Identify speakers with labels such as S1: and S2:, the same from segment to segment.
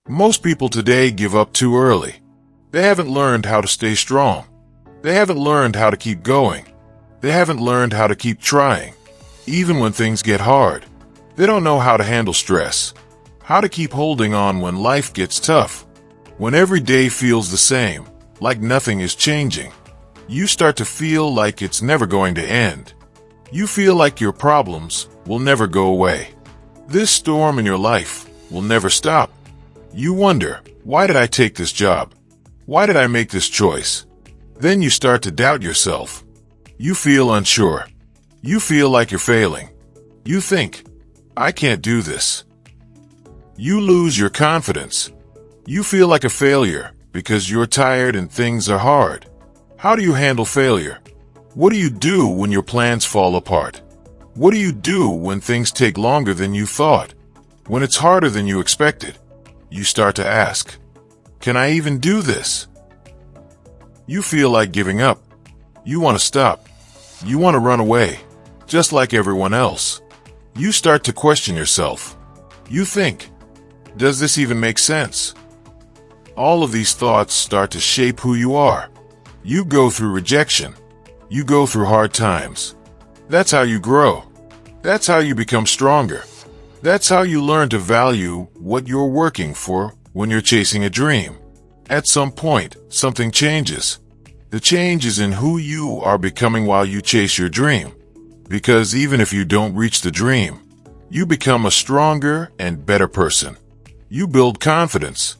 S1: Most people today give up too early. They haven't learned how to stay strong. They haven't learned how to keep going. They haven't learned how to keep trying, even when things get hard. They don't know how to handle stress, how to keep holding on when life gets tough. When every day feels the same, like nothing is changing, you start to feel like it's never going to end. You feel like your problems will never go away. This storm in your life will never stop. You wonder, why did I take this job? Why did I make this choice? Then you start to doubt yourself. You feel unsure. You feel like you're failing. You think, I can't do this. You lose your confidence. You feel like a failure because you're tired and things are hard. How do you handle failure? What do you do when your plans fall apart? What do you do when things take longer than you thought? When it's harder than you expected? You start to ask, can I even do this? You feel like giving up. You want to stop. You want to run away, just like everyone else. You start to question yourself. You think, does this even make sense? All of these thoughts start to shape who you are. You go through rejection. You go through hard times. That's how you grow. That's how you become stronger. That's how you learn to value what you're working for when you're chasing a dream. At some point, something changes. The change is in who you are becoming while you chase your dream. Because even if you don't reach the dream, you become a stronger and better person. You build confidence.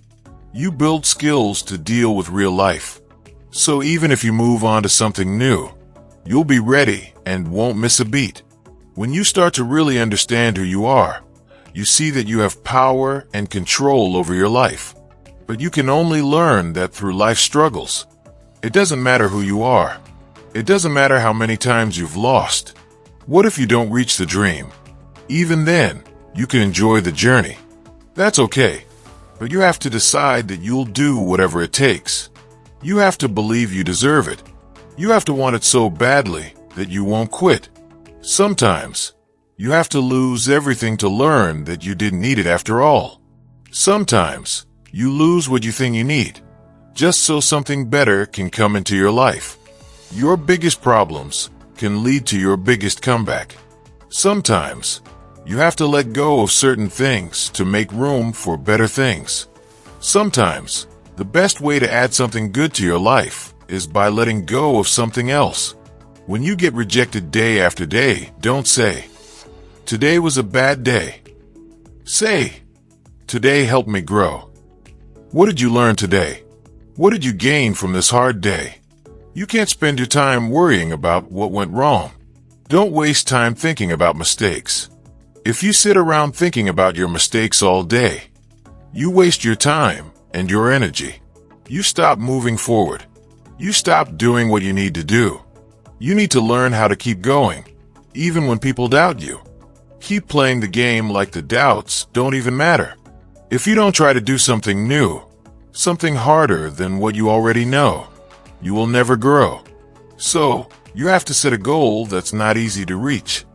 S1: You build skills to deal with real life. So even if you move on to something new, you'll be ready and won't miss a beat. When you start to really understand who you are, you see that you have power and control over your life. But you can only learn that through life struggles. It doesn't matter who you are. It doesn't matter how many times you've lost. What if you don't reach the dream? Even then, you can enjoy the journey. That's okay. But you have to decide that you'll do whatever it takes. You have to believe you deserve it. You have to want it so badly that you won't quit. Sometimes, you have to lose everything to learn that you didn't need it after all. Sometimes, you lose what you think you need, just so something better can come into your life. Your biggest problems can lead to your biggest comeback. Sometimes, you have to let go of certain things to make room for better things. Sometimes, the best way to add something good to your life is by letting go of something else. When you get rejected day after day, don't say, today was a bad day. Say, today helped me grow. What did you learn today? What did you gain from this hard day? You can't spend your time worrying about what went wrong. Don't waste time thinking about mistakes. If you sit around thinking about your mistakes all day, you waste your time and your energy. You stop moving forward. You stop doing what you need to do. You need to learn how to keep going, even when people doubt you. Keep playing the game like the doubts don't even matter. If you don't try to do something new, something harder than what you already know, you will never grow. So, you have to set a goal that's not easy to reach.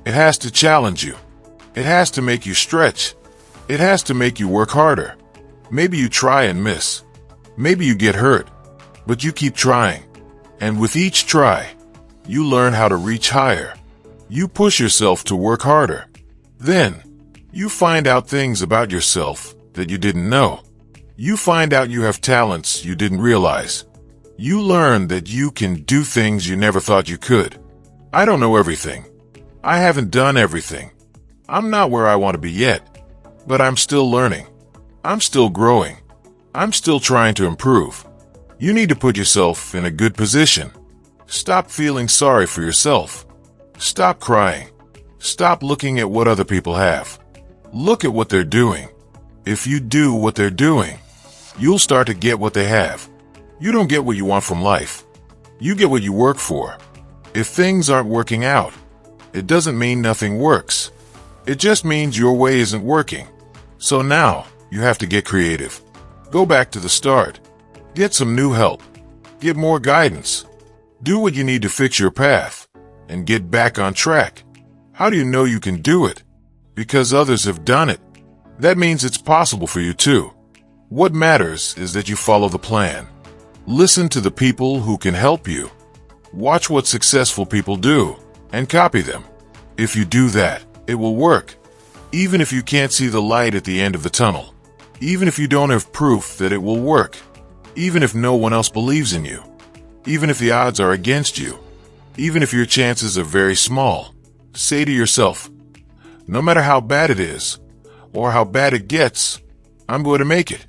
S1: It has to challenge you. It has to make you stretch. It has to make you work harder. Maybe you try and miss. Maybe you get hurt. But you keep trying. And with each try, you learn how to reach higher. You push yourself to work harder. Then, you find out things about yourself that you didn't know. You find out you have talents you didn't realize. You learn that you can do things you never thought you could. I don't know everything. I haven't done everything. I'm not where I want to be yet. But I'm still learning. I'm still growing. I'm still trying to improve. You need to put yourself in a good position. Stop feeling sorry for yourself. Stop crying. Stop looking at what other people have. Look at what they're doing. If you do what they're doing, you'll start to get what they have. You don't get what you want from life. You get what you work for. If things aren't working out, it doesn't mean nothing works. It just means your way isn't working. So now, you have to get creative. Go back to the start. Get some new help. Get more guidance. Do what you need to fix your path and get back on track. How do you know you can do it? Because others have done it. That means it's possible for you too. What matters is that you follow the plan. Listen to the people who can help you. Watch what successful people do and copy them. If you do that, it will work. Even if you can't see the light at the end of the tunnel. Even if you don't have proof that it will work. Even if no one else believes in you. Even if the odds are against you. Even if your chances are very small. Say to yourself, no matter how bad it is, or how bad it gets, I'm going to make it.